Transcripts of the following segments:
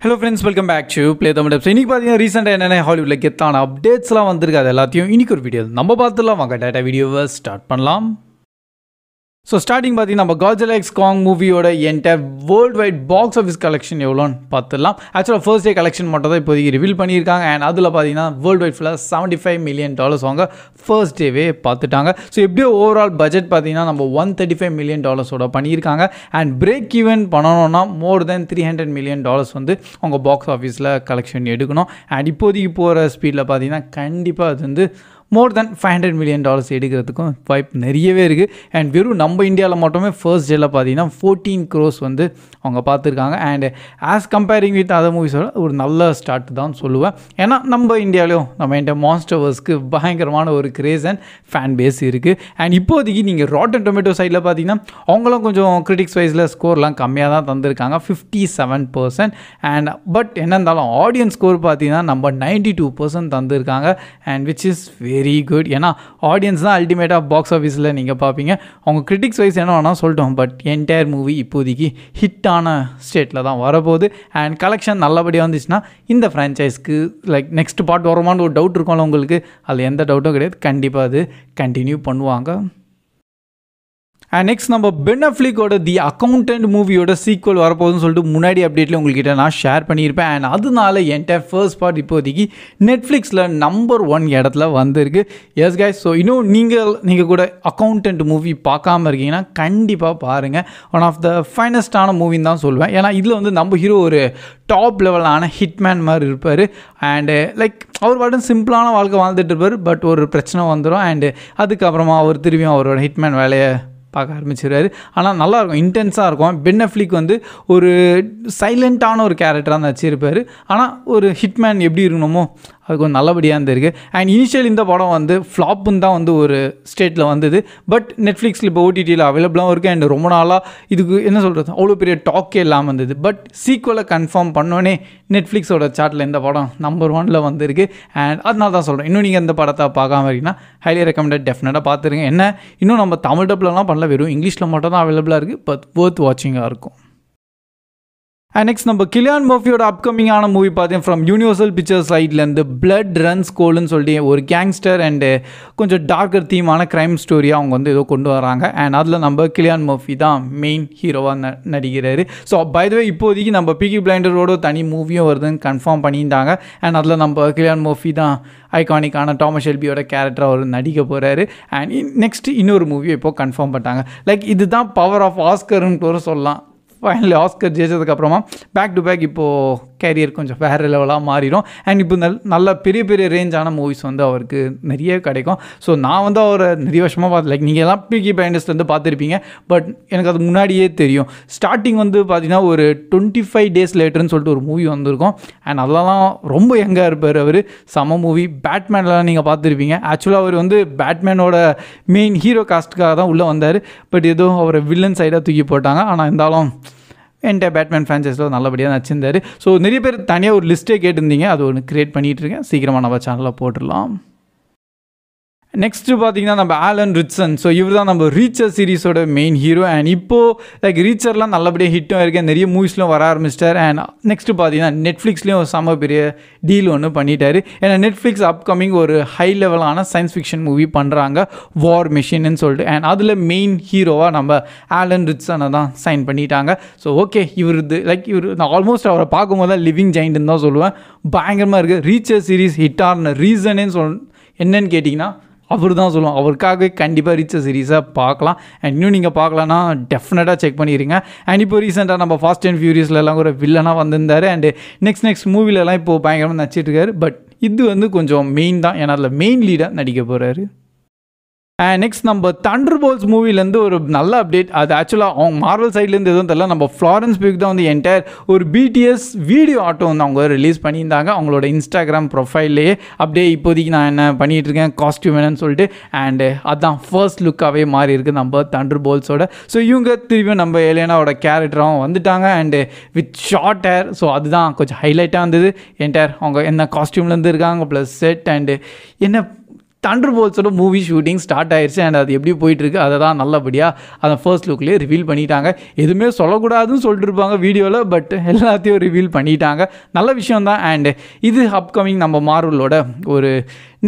Hello friends, welcome back to Play Tamil Tips. இன்னைக்கு பார்த்தீங்கன்னா ரீசெண்டாக என்னென்ன ஹாலிவுட்ல கெத்தான அப்டேட்ஸ்லாம் வந்திருக்கு, அது எல்லாத்தையும் இன்னைக்கு ஒரு வீடியோ நம்ம பார்த்துலாம். வாங்க டேட்டா வீடியோவை ஸ்டார்ட் பண்ணலாம். ஸோ ஸ்டார்டிங் பார்த்தீங்கன்னா நம்ம Godzilla x Kong மூவியோட entire world wide box office collection எவ்வளோன்னு பார்த்துடலாம். ஆக்சுவலாக ஃபர்ஸ்ட் டே கலெக்ஷன் மட்டும் தான் இப்போதைக்கு ரிவீல் பண்ணியிருக்காங்க. அண்ட் அதில் பார்த்தீங்கன்னா வேர்ல்டு வைட் ஃபுல்லாக $75 million அவங்க ஃபர்ஸ்ட் டேவே பார்த்துட்டாங்க. ஸோ எப்படியோ ஓவரால் பட்ஜெட் பார்த்தீங்கன்னா நம்ம $135 million பண்ணியிருக்காங்க. அண்ட் பிரேக் ஈவன் பண்ணணும்னா மோர் தென் $300 million வந்து அவங்க பாக்ஸ் ஆஃபீஸில் கலெக்ஷன் எடுக்கணும். அண்ட் இப்போதைக்கு போகிற ஸ்பீடில் பார்த்தீங்கன்னா கண்டிப்பாக அது வந்து மோர் தென் $500 million எடுக்கிறதுக்கும் வாய்ப்பு நிறையவே இருக்குது. அண்ட் வெறும் நம்ம இந்தியாவில் மட்டுமே ஃபர்ஸ்ட் டேயில் பார்த்தீங்கன்னா 14 crores வந்து அவங்க பார்த்துருக்காங்க. And as comparing with other மூவிஸோட ஒரு நல்ல ஸ்டார்ட் தான் சொல்லுவேன். ஏன்னா நம்ம இந்தியாவிலையும் நம்ம இந்த மான்ஸ்டர்ஸ்க்கு பயங்கரமான ஒரு கிரேஸ் அண்ட் ஃபேன் பேஸ் இருக்குது. அண்ட் இப்போதைக்கு நீங்கள் ராட்டன் டொமேட்டோ சைடில் பார்த்தீங்கன்னா அவங்களும் கொஞ்சம் கிரிட்டிக்ஸ் வைஸில் ஸ்கோர்லாம் கம்மியாக தான் தந்திருக்காங்க, 57%. அண்ட் பட் என்ன இருந்தாலும் ஆடியன்ஸ் ஸ்கோர் பார்த்தீங்கன்னா நம்ம 92% தந்திருக்காங்க. And which is very good. ஏன்னா ஆடியன்ஸ் தான் அல்டிமேட்டாக பாக்ஸ் ஆஃபீஸில் நீங்கள் பார்ப்பீங்க. அவங்க கிரிட்டிக்ஸ் வைஸ் என்ன வேணால் சொல்லிட்டோம், பட் என்டையர் மூவி இப்போதைக்கு ஹிட்டான ஸ்டேட்டில் தான் வரப்போகுது. அண்ட் கலெக்ஷன் நல்லபடியாக வந்துச்சுன்னா இந்த ஃப்ரான்ச்சைஸ்க்கு லைக் நெக்ஸ்ட் பார்ட் வருமானு ஒரு டவுட் இருக்கும்ல உங்களுக்கு, அதில் எந்த டவுட்டும் கிடையாது, கண்டிப்பாக அது கண்டினியூ பண்ணுவாங்க. அண்ட் நெக்ஸ்ட் நம்ம பென் அஃப்ளிக்கோட தி அக்கௌண்டன்ட் மூவியோட சீக்வல் வரப்போகுதுன்னு சொல்லிட்டு முன்னாடி அப்டேட்டில் உங்கள்கிட்ட நான் ஷேர் பண்ணியிருப்பேன். அண்ட் அதனால என்கிட்ட ஃபர்ஸ்ட் பார்ட் இப்போதைக்கு நெட்ஃப்ளிக்ஸில் நம்பர் 1 இடத்துல வந்திருக்கு. எஸ் கைஸ், ஸோ இன்னும் நீங்கள் கூட அக்கௌண்டன்ட் மூவி பார்க்காம இருக்கீங்கன்னா கண்டிப்பாக பாருங்கள். ஒன் ஆஃப் த ஃபைனஸ்டான மூவின்னு தான் சொல்லுவேன். ஏன்னா இதில் வந்து நம்ம ஹீரோ ஒரு டாப் லெவலான ஹிட்மேன் மாதிரி இருப்பார். அண்டு லைக் அவர் பாட்டும் சிம்பிளான வாழ்க்கை வாழ்ந்துட்டு இருப்பார். பட் ஒரு பிரச்சனை வந்துடும். அண்டு அதுக்கப்புறமா அவர் திரும்பியும் அவரோட ஹிட்மேன் வேலையை பார்க்க ஆரம்பிச்சிருவாரு. ஆனால் நல்லாயிருக்கும், இன்டென்ஸாக இருக்கும். பென் அஃப்ளிக் வந்து ஒரு சைலண்ட்டான ஒரு கேரக்டராக தான் வச்சுருப்பார். ஆனால் ஒரு ஹிட்மேன் எப்படி இருக்கணுமோ அது கொஞ்சம் நல்லபடியாக இருந்திருக்கு. அண்ட் இனிஷியல் இந்த படம் வந்து ஃப்ளாப்புன்னு தான் வந்து ஒரு ஸ்டேட்டில் வந்தது. பட் நெட்ஃப்ளிக்ஸில் இப்போ ஓடிடியில் அவைலபிளாகவும் இருக்குது. அண்ட் ரொம்ப நாளாக இதுக்கு என்ன சொல்கிறது அவ்வளோ பெரிய டாக்கே இல்லாமல் வந்தது. பட் சீக்வலை கன்ஃபார்ம் பண்ணோன்னே நெட்ஃப்ளிக்ஸோட சார்ட்டில் இந்த படம் நம்பர் 1 வந்திருக்கு. அண்ட் அதனால தான் சொல்கிறேன், இன்னும் நீங்கள் இந்த படத்தை பார்க்காம இருக்கீங்கன்னா ஹைலி ரெக்கமெண்டட், டெஃபினட்டாக பார்த்துருங்க. என்ன இன்னும் நம்ம தமிழ் டப்லலாம் பண்ணல, வெறும் இங்கிலீஷில் மட்டும் தான் அவைலபிளாக இருக்குது. பட் வொர்த் வாட்சிங்காக இருக்கும். அண்ட் நெக்ஸ்ட் நம்ம கிலியான் மர்ஃபியோட அப்கமிங்கான மூவி பார்த்தீங்கன்னா ஃப்ரம் யூனிவர்சல் பிக்சர்ஸ் சைட்லேருந்து பிளட் ரன்ஸ் கோல்டுன்னு சொல்லிட்டு ஒரு கேங்ஸ்டர் அண்டு கொஞ்சம் டார்க்கர் தீமான க்ரைம் ஸ்டோரியாக அவங்க வந்து ஏதோ கொண்டு வராங்க. அண்ட் அதில் நம்ம கிலியான் மர்ஃபி தான் மெயின் ஹீரோவாக நடிக்கிறாரு. ஸோ பை த வே இப்போதைக்கு நம்ம பீக்கி பிளைண்டரோட தனி மூவியும் வருதுன்னு கன்ஃபார்ம் பண்ணிட்டாங்க. அண்ட் அதில் நம்ம கிலியான் மர்ஃபி தான் ஐகானிக்கான டாமஸ் ஷெல்பியோட கேரக்டர் அவர் நடிக்க போகிறாரு. அண்ட் நெக்ஸ்ட் இன்னொரு மூவியை இப்போது கன்ஃபார்ம் பண்ணிட்டாங்க. லைக் இதுதான் பவர் ஆஃப் ஆஸ்கர்னு கூட சொல்லலாம். ஃபைனலி ஆஸ்கர் ஜெயிச்சதுக்கப்புறமா பேக் டு பேக் இப்போது கேரியர் கொஞ்சம் வேறு லெவலாக மாறிடும். அண்ட் இப்போ நல்ல பெரிய பெரிய ரேஞ்சான மூவிஸ் வந்து அவருக்கு நிறைய கிடைக்கும். ஸோ நான் வந்து அவரை நிறைய வருஷமாக பார்த்து, லைக் நீங்கள் எல்லாம் பீக்கி பிளைண்டர்ஸ்லேருந்து பார்த்துருப்பீங்க. பட் எனக்கு அது முன்னாடியே தெரியும். ஸ்டார்டிங் வந்து பார்த்தீங்கன்னா ஒரு 25 days லேட்டர்னு சொல்லிட்டு ஒரு மூவி வந்திருக்கும். அண்ட் அதெல்லாம் ரொம்ப யங்காக இருப்பார் அவர். செம மூவி. பேட்மேன்லாம் நீங்கள் பார்த்துருப்பீங்க. ஆக்சுவலாக அவர் வந்து பேட்மேனோட மெயின் ஹீரோ காஸ்ட்டுக்காக தான் உள்ளே வந்தார். பட் ஏதோ அவரை வில்லன் சைடாக தூக்கி போட்டாங்க. ஆனால் இருந்தாலும் என்கிட்ட பேட்மேன் ஃப்ரான்ச்சைஸில் நல்லபடியாக நடிச்சிருந்தார். ஸோ நிறைய பேர் தனியாக ஒரு லிஸ்ட்டே கேட்டிருந்தீங்க, அது ஒன்று க்ரியேட் பண்ணிகிட்ருக்கேன். சீக்கிரமாக நம்ம சேனலில் போட்டுடலாம். நெக்ஸ்ட்டு பார்த்தீங்கன்னா நம்ம ஆலன் ரிச்சன். ஸோ இவர் தான் நம்ம ரீச்சர் சீரிஸோட மெயின் ஹீரோ. அண்ட் இப்போது லைக் ரீச்சர்லாம் நல்லபடியாக ஹிட்டும் இருக்குது, நிறைய மூவிஸ்லாம் வர ஆரம்பிச்சிட்டார். அண்ட் நெக்ஸ்ட்டு பார்த்தீங்கன்னா நெட்ஃப்ளிக்ஸ்லேயும் ஒரு செம்ம பெரிய டீல் ஒன்று பண்ணிட்டார். ஏன்னா நெட்ஃப்ளிக்ஸ் அப்கமிங் ஒரு ஹை லெவலான சயின்ஸ் ஃபிக்ஷன் மூவி பண்ணுறாங்க, வார் மிஷின்னு சொல்லிட்டு. அண்ட் அதில் மெயின் ஹீரோவாக நம்ம ஆலன் ரிச்சனை தான் சைன் பண்ணிட்டாங்க. ஸோ ஓகே, இவர் நான் ஆல்மோஸ்ட் அவரை பார்க்கும்போது தான் லிவிங் ஜெயிண்ட்னு தான் சொல்லுவேன். பயங்கரமாக இருக்குது. ரீச்சர் சீரிஸ் ஹிட்டான ரீசனே என்னன்னு கேட்டிங்கன்னா அவர் தான் சொல்லுவோம். அவருக்காகவே கண்டிப்பாக ரீச்சர் சீரிஸாக பார்க்கலாம். அண்ட் இன்னும் நீங்கள் பார்க்கலான்னா டெஃபினட்டாக செக் பண்ணிடுங்க. அண்ட் இப்போ ரீசெண்டாக நம்ம ஃபாஸ்ட் அண்ட் ஃபியூரியஸ்லாம் ஒரு வில்லனாக வந்திருந்தார். அண்டு நெக்ஸ்ட் மூவிலலாம் இப்போது பயங்கரமாக நடிச்சிட்ருக்காரு. பட் இது வந்து கொஞ்சம் மெயின் தான், ஏன்னா அதில் மெயின் லீடாக நடிக்க போகிறாரு. நெக்ஸ்ட் நம்ம தண்டர்போல்ட்ஸ் மூவிலேருந்து ஒரு நல்ல அப்டேட். அது ஆக்சுவலாக அவங்க மார்வல் சைட்லேருந்து எதுவும் தெரியல, நம்ம ஃப்ளாரன்ஸ் பியூக் தான் வந்து என்டையர் ஒரு பிடிஎஸ் வீடியோ ஆட்டோ வந்து அவங்க ரிலீஸ் பண்ணியிருந்தாங்க அவங்களோட இன்ஸ்டாகிராம் ப்ரொஃபைல்லையே. அப்படியே இப்போதைக்கு நான் என்ன பண்ணிகிட்ருக்கேன் காஸ்டியூம் என்னன்னு சொல்லிட்டு. அண்டு அதுதான் ஃபர்ஸ்ட் லுக்காகவே மாறி இருக்குது நம்ம தண்டர்போல்ட்ஸோட. ஸோ இவங்க திரும்பியும் நம்ம ஏலியனாவோட கேரக்டராகவும் வந்துட்டாங்க and with short hair. So அதுதான் கொஞ்சம் ஹைலைட்டாக இருந்தது. என்டையர் அவங்க என்ன காஸ்டியூம்லேருந்து இருக்காங்க ப்ளஸ் செட் அண்டு என்ன தண்டர்போல்ட்ஸோட மூவி ஷூட்டிங் ஸ்டார்ட் ஆயிடுச்சு அண்ட் அது எப்படி போயிட்டுருக்கு அதை தான் நல்லபடியாக அதை ஃபர்ஸ்ட் லுக்லேயே ரிவீல் பண்ணிட்டாங்க. எதுவுமே சொல்லக்கூடாதுன்னு சொல்லிட்டு இருப்பாங்க வீடியோவில், பட் எல்லாத்தையும் ரிவீல் பண்ணிட்டாங்க. நல்ல விஷயம் தான். அண்ட் இது அப்கமிங் நம்ம மார்வலோட ஒரு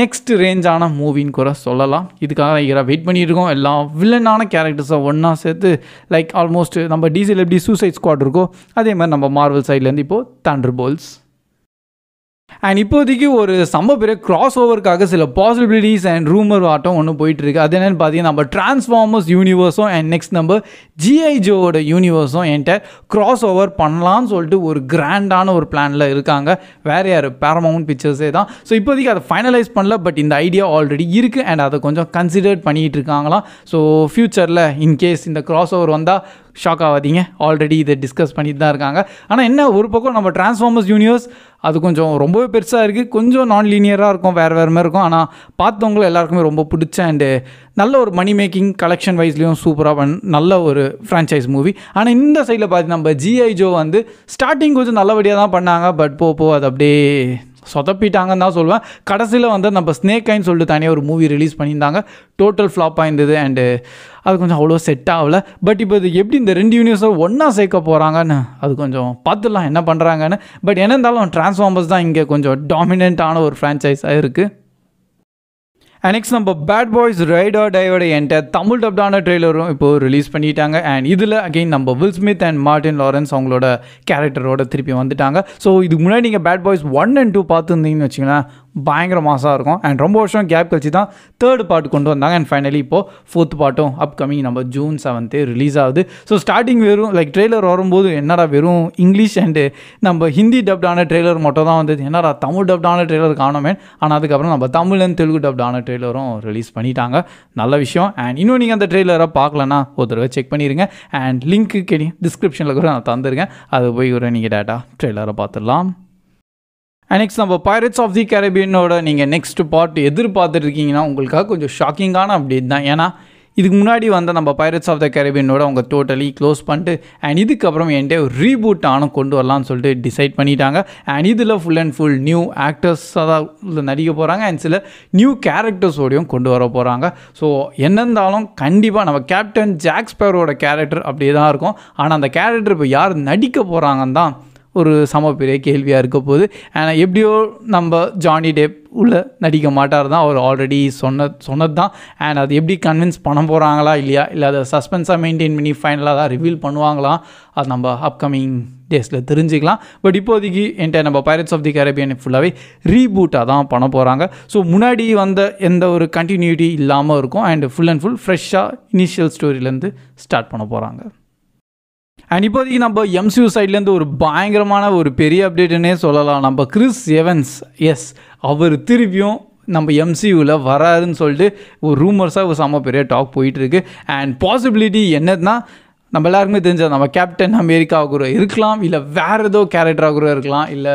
நெக்ஸ்ட் ரேஞ்சான மூவின்னு கூட சொல்லலாம். இதுக்காக வெயிட் பண்ணிட்டு இருக்கோம். எல்லா வில்லனான கேரக்டர்ஸை ஒன்றா சேர்த்து லைக் ஆல்மோஸ்ட் நம்ம டிசியில் எப்படி சூசைட் ஸ்குவாட் இருக்கோ அதே மாதிரி நம்ம மார்வல் சைட்லேருந்து இப்போது தண்டர்போல்ட்ஸ். அண்ட் இப்போதைக்கு ஒரு செம்ம பெரிய கிராஸ் ஓவருக்காக சில பாசிபிலிட்டிஸ் அண்ட் ரூமர் ஆட்டம் ஒன்று போயிட்டுருக்கு. அது என்னென்னு பார்த்தீங்கன்னா நம்ம டிரான்ஸ்ஃபார்மர்ஸ் யூனிவர்ஸும் அண்ட் நெக்ஸ்ட் நம்ம ஜிஐ ஜோவோட யூனிவர்ஸும் என்கிட்ட கிராஸ் ஓவர் பண்ணலான்னு சொல்லிட்டு ஒரு கிராண்டான ஒரு பிளானில் இருக்காங்க. வேறு யார் பேரமவுண்ட் பிக்சர்ஸே தான். ஸோ இப்போதைக்கு அதை ஃபைனலைஸ் பண்ணல, பட் இந்த ஐடியா ஆல்ரெடி இருக்குது அண்ட் அதை கொஞ்சம் கன்சிடர் பண்ணிகிட்டு இருக்காங்களாம். ஸோ ஃப்யூச்சரில் இன்கேஸ் இந்த கிராஸ் ஓவர் வந்தால் ஷாக் ஆகாதீங்க, ஆல்ரெடி இதை டிஸ்கஸ் பண்ணிட்டு தான் இருக்காங்க. ஆனால் என்ன ஒரு பக்கம் நம்ம டிரான்ஸ்ஃபார்மர்ஸ் யூனிவர்ஸ் அது கொஞ்சம் ரொம்பவே பெருசாக இருக்குது, கொஞ்சம் நான் லீனியராக இருக்கும், வேறு மாதிரி இருக்கும். ஆனால் பார்த்தவங்களும் எல்லாருக்குமே ரொம்ப பிடிச்ச அண்டு நல்ல ஒரு மணி மேக்கிங் கலெக்ஷன் வைஸ்லேயும் சூப்பராக நல்ல ஒரு ஃப்ரான்ச்சைஸ் மூவி. ஆனால் இந்த சைடில் பார்த்தீங்கன்னா நம்ம ஜிஐ ஜோ வந்து ஸ்டார்டிங் கொஞ்சம் நல்லபடியாக தான் பண்ணாங்க, பட் போ அது அப்படியே சொதப்பிட்டாங்கன்னு தான் சொல்லுவேன். கடைசியில் வந்து நம்ம ஸ்னேக் ஐன்னு சொல்லிட்டு தனியாக ஒரு மூவி ரிலீஸ் பண்ணியிருந்தாங்க, டோட்டல் ஃப்ளாப்பாக இருந்தது அண்டு அது கொஞ்சம் அவ்வளோ செட் ஆகலை. பட் இப்போ இது எப்படி இந்த ரெண்டு யூனிவர்ஸை ஒன்றா சேர்க்க போகிறாங்கன்னு அது கொஞ்சம் பார்த்துடலாம் என்ன பண்ணுறாங்கன்னு. பட் என்ன இருந்தாலும் டிரான்ஸ்ஃபார்மர்ஸ் தான் இங்கே கொஞ்சம் டாமினண்ட்டான ஒரு ஃப்ரான்ச்சைஸாக இருக்குது. நெக்ஸ்ட் நம்ம பேட் பாய்ஸ் ரைட் ஆர் டையோட என்கிட்ட தமிழ் டப்டான ட்ரெய்லரும் இப்போது ரிலீஸ் பண்ணிட்டாங்க. அண்ட் இதில் அகெயின் நம்ம will Smith and Martin Lawrence அவங்களோட கேரக்டரோட திருப்பி வந்துட்டாங்க. ஸோ இதுக்கு முன்னாடி நீங்கள் பேட் பாய்ஸ் 1 and 2 பார்த்துருந்தீங்கன்னு வச்சிங்களேன், பயங்கர மாசாக இருக்கும். அண்ட் ரொம்ப வருஷம் கேப் கழிச்சு தான் தேர்ட் பார்ட் கொண்டு வந்தாங்க. அண்ட் ஃபைனலி இப்போது ஃபோர்த் பார்ட்டும் அப்கமிங் நம்ம June 7th ரிலீஸ் ஆகுது. ஸோ ஸ்டார்டிங் வெறும் லைக் ட்ரெய்லர் வரும்போது என்னடா வெறும் இங்கிலீஷ் அண்டு நம்ம ஹிந்தி டப்டான ட்ரெய்லர் மட்டும் தான் வந்தது, என்னடா தமிழ் டப்டான ட்ரெய்லர் காணுமே. ஆனால் அதுக்கப்புறம் நம்ம தமிழ் அண்ட் தெலுங்கு டப்டான ட்ரெய்லரும் ரிலீஸ் பண்ணிட்டாங்க, நல்ல விஷயம். அண்ட் இன்னும் நீங்கள் அந்த ட்ரெய்லரை பார்க்கலன்னா ஒரு தடவை செக் பண்ணிடுங்க. அண்ட் லிங்க்கு டிஸ்கிரிப்ஷனில் கூட நான் தந்துருக்கேன், அது போய் ஒரு நீங்கள் டேட்டா ட்ரெய்லரை பார்த்துடலாம். அண்ட் நெக்ஸ்ட் நம்ம பைரட்ஸ் ஆஃப் தி கரீபியனோட நீங்கள் நெக்ஸ்ட் பார்ட் எதிர்பார்த்துட்டு இருக்கீங்கன்னா உங்களுக்காக கொஞ்சம் ஷாக்கிங்கான அப்டேட் தான். ஏன்னா இதுக்கு முன்னாடி வந்த நம்ம பைரட்ஸ் ஆஃப் த கரீபியனோட அவங்க டோட்டலி க்ளோஸ் பண்ணிட்டு அண்ட் இதுக்கப்புறம் என்கிட்ட ஒரு ரீபூட் ஆனும் கொண்டு வரலான்னு சொல்லிட்டு டிசைட் பண்ணிட்டாங்க. அண்ட் இதில் ஃபுல் அண்ட் ஃபுல் நியூ ஆக்டர்ஸாக தான் நடிக்க போகிறாங்க அண்ட் சில நியூ கேரக்டர்ஸோடையும் கொண்டு வர போகிறாங்க. ஸோ என்ன இருந்தாலும் கண்டிப்பாக நம்ம கேப்டன் ஜாக் ஸ்பேரோட கேரக்டர் அப்படியே தான் இருக்கும். ஆனால் அந்த கேரக்டர் இப்போ யார் நடிக்க போகிறாங்கன்னு தான் ஒரு சம பெரிய கேள்வியாக இருக்க போகுது. ஆனால் எப்படியோ நம்ம ஜானி டெப் உள்ள நடிக்க மாட்டார் தான், அவர் ஆல்ரெடி சொன்னது தான். அண்ட் அது எப்படி கன்வின்ஸ் பண்ண போகிறாங்களா இல்லையா, இல்லை அதை சஸ்பென்ஸாக மெயின்டைன் பண்ணி ஃபைனலாக தான் ரிவீல் பண்ணுவாங்களா, அது நம்ம அப்கமிங் டேஸில் தெரிஞ்சுக்கலாம். பட் இப்போதைக்கு என்கிட்ட நம்ம பைரட்ஸ் ஆஃப் தி கரீபியன் ஃபுல்லாகவே ரீபூட்டாக தான் பண்ண போகிறாங்க. ஸோ முன்னாடி வந்த எந்த ஒரு கண்டினியூட்டி இல்லாமல் இருக்கும் அண்ட் ஃபுல் அண்ட் ஃபுல் ஃப்ரெஷ்ஷாக இனிஷியல் ஸ்டோரியிலேருந்து ஸ்டார்ட் பண்ண போகிறாங்க. அண்ட் இப்போதைக்கு நம்ம எம்சியூ சைட்லேருந்து ஒரு பயங்கரமான ஒரு பெரிய அப்டேட்டுன்னே சொல்லலாம். நம்ம கிறிஸ் எவன்ஸ், எஸ் அவர் திருப்பியும் நம்ம எம்சியூவில் வராருன்னு சொல்லிட்டு ஒரு ரூமர்ஸாக ஒரு செம்ம பெரிய டாக் போயிட்டுருக்கு. அண்ட் பாசிபிலிட்டி என்னதுன்னா நம்ம எல்லாருக்குமே தெரிஞ்சது நம்ம கேப்டன் அமெரிக்காவாக கூட இருக்கலாம், இல்லை வேறு ஏதோ கேரக்டராக கூட இருக்கலாம், இல்லை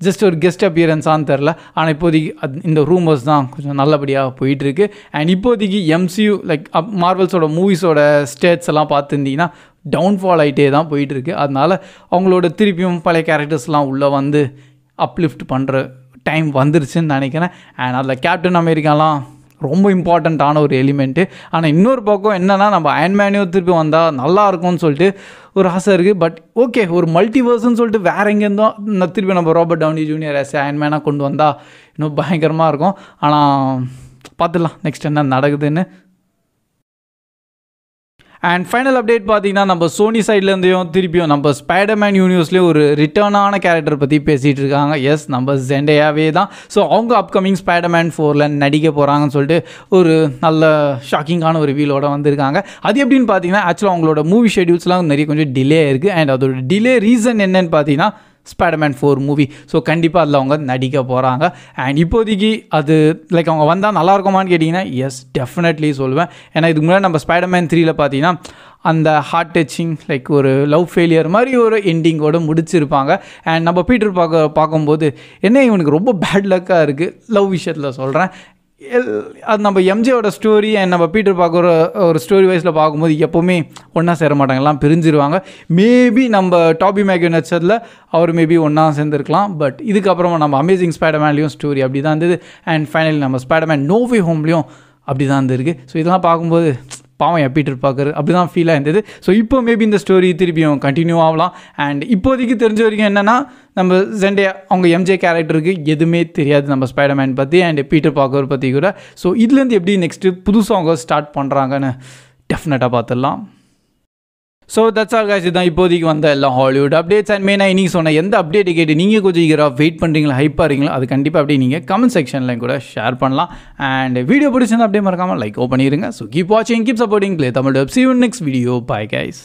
ஜஸ்ட் ஒரு கெஸ்ட் அப்பியரன்ஸான்னு தெரில. ஆனால் இப்போதைக்கு இந்த ரூமர்ஸ் தான் கொஞ்சம் நல்லபடியாக போயிட்டுருக்கு. அண்ட் இப்போதைக்கு எம்சியூ லைக் மார்வல்ஸோட மூவிஸோட ஸ்டேட்ஸ் எல்லாம் பார்த்துருந்தீங்கன்னா டவுன்ஃபால் ஆகிட்டே தான் போயிட்டுருக்கு. அதனால் அவங்களோட திருப்பியும் பழைய கேரக்டர்ஸ்லாம் உள்ளே வந்து அப்லிஃப்ட் பண்ணுற டைம் வந்துருச்சுன்னு நினைக்கிறேன். அண்ட் அதில் கேப்டன் அமெரிக்காலாம் ரொம்ப இம்பார்ட்டண்ட்டான ஒரு எலிமெண்ட்டு. ஆனால் இன்னொரு பக்கம் என்னென்னா நம்ம அயன்மேனையோ திருப்பி வந்தால் நல்லா இருக்கும்னு சொல்லிட்டு ஒரு ஆசை இருக்குது. பட் ஓகே, ஒரு மல்டிவர்ஸ்ன்னு சொல்லிட்டு வேறு எங்கேருந்தோ திருப்பி நம்ம ராபர்ட் டவுனி ஜூனியர் அயன்மேனாக கொண்டு வந்தால் இன்னும் பயங்கரமாக இருக்கும். ஆனால் பார்த்துடலாம் நெக்ஸ்ட் என்ன நடக்குதுன்னு. அண்ட் ஃபைனல் அப்டேட் பார்த்தீங்கன்னா நம்ம சோனி சைட்லேருந்தையும் திருப்பியும் நம்ம ஸ்பைடர்மேன் யூனிவர்ஸ்லேயும் ஒரு ரிட்டர்னான கேரக்டர் பற்றி பேசிகிட்டு இருக்காங்க. எஸ், நம்ம ஜெண்டேயாவே தான். ஸோ அவங்க அப்கமிங் ஸ்பைடர்மேன் 4 நடிக்க போகிறாங்கன்னு சொல்லிட்டு ஒரு நல்ல ஷாக்கிங்கான ஒரு ரிவீலோட வந்திருக்காங்க. அது எப்படின்னு பார்த்தீங்கன்னா ஆக்சுவலாக அவங்களோட மூவி ஷெடியூல்ஸ்லாம் நிறைய கொஞ்சம் டிலே இருக்குது. அண்ட் அதோட டிலே ரீசன் என்னன்னு பார்த்தீங்கன்னா ஸ்பைடர்மேன் 4 மூவி. ஸோ கண்டிப்பாக அதில் அவங்க நடிக்க போகிறாங்க. அண்ட் இப்போதைக்கு அது லைக் அவங்க வந்தால் நல்லா இருக்குமான்னு கேட்டிங்கன்னா எஸ், டெஃபினெட்லி சொல்லுவேன். ஏன்னா இதுக்கு முன்னாடி நம்ம ஸ்பைடர்மேன் 3 பார்த்தீங்கன்னா அந்த ஹார்ட் டச்சிங் லைக் ஒரு லவ் ஃபெயிலியர் மாதிரி ஒரு எண்டிங்கோடு முடிச்சிருப்பாங்க. அண்ட் நம்ம பீட்டர் பார்க்கும்போது என்ன இவனுக்கு ரொம்ப பேட் லக்காக இருக்குது லவ் விஷயத்தில் சொல்கிறேன். அது நம்ம எம்ஜேயோட ஸ்டோரி அண்ட் நம்ம பீட்டர் பார்க்குற ஒரு ஸ்டோரி வைஸில் பார்க்கும்போது எப்போவுமே ஒன்றா சேர மாட்டாங்க, எல்லாம் பிரிஞ்சிருவாங்க. மேபி நம்ம டாபி மேக்யூ நடிச்சதில் அவர் மேபி ஒன்றா சேர்ந்துருக்கலாம். பட் இதுக்கப்புறமா நம்ம அமேசிங் ஸ்பைடர்மேன்லேயும் ஸ்டோரி அப்படி தான் இருந்தது. அண்ட் ஃபைனலி நம்ம ஸ்பைடர்மேன் நோ வே ஹோம்லேயும் அப்படி தான் இருந்திருக்கு. ஸோ இதெல்லாம் பார்க்கும்போது பாவம் பீட்டர் பார்க்குறது அப்படி தான் ஃபீலாக இருந்தது. ஸோ இப்போ மேபி இந்த ஸ்டோரி திருப்பியும் கண்டினியூ ஆகலாம். அண்ட் இப்போதைக்கு தெரிஞ்ச வரைக்கும் என்னென்னா நம்ம ஜெண்டே அவங்க எம்ஜே கேரக்டருக்கு எதுவுமே தெரியாது நம்ம ஸ்பைடர்மேன் பற்றி அண்ட் பீட்டர் பார்க்கர் பற்றி கூட. ஸோ இதுலேருந்து எப்படி நெக்ஸ்ட்டு புதுசாக அவங்க ஸ்டார்ட் பண்ணுறாங்கன்னு டெஃபினட்டாக பார்த்துடலாம். So that's all guys. இதுதான் இப்போதைக்கு வந்த எல்லாம் ஹாலிவுட் அப்டேட்ஸ். அண்ட் மெயினாக இன்றைக்கி சொன்ன எந்த அப்டேட்டை கேட்டு நீங்கள் கொஞ்சம் ஈகராக வெயிட் பண்ணுறீங்களா, ஹைப்பாக இருக்கீங்களா, அது கண்டிப்பாக அப்படியே நீங்கள் கமெண்ட் செக்ஷன்லையும் கூட ஷேர் பண்ணலாம். அண்ட் வீடியோ பிடிச்சிருந்தா அப்படியே மறக்காமல் லைக் பண்ணிடுங்க. ஸோ கீப் வாட்சிங், keep supporting play Tamil dub. See you in next video. Bye guys.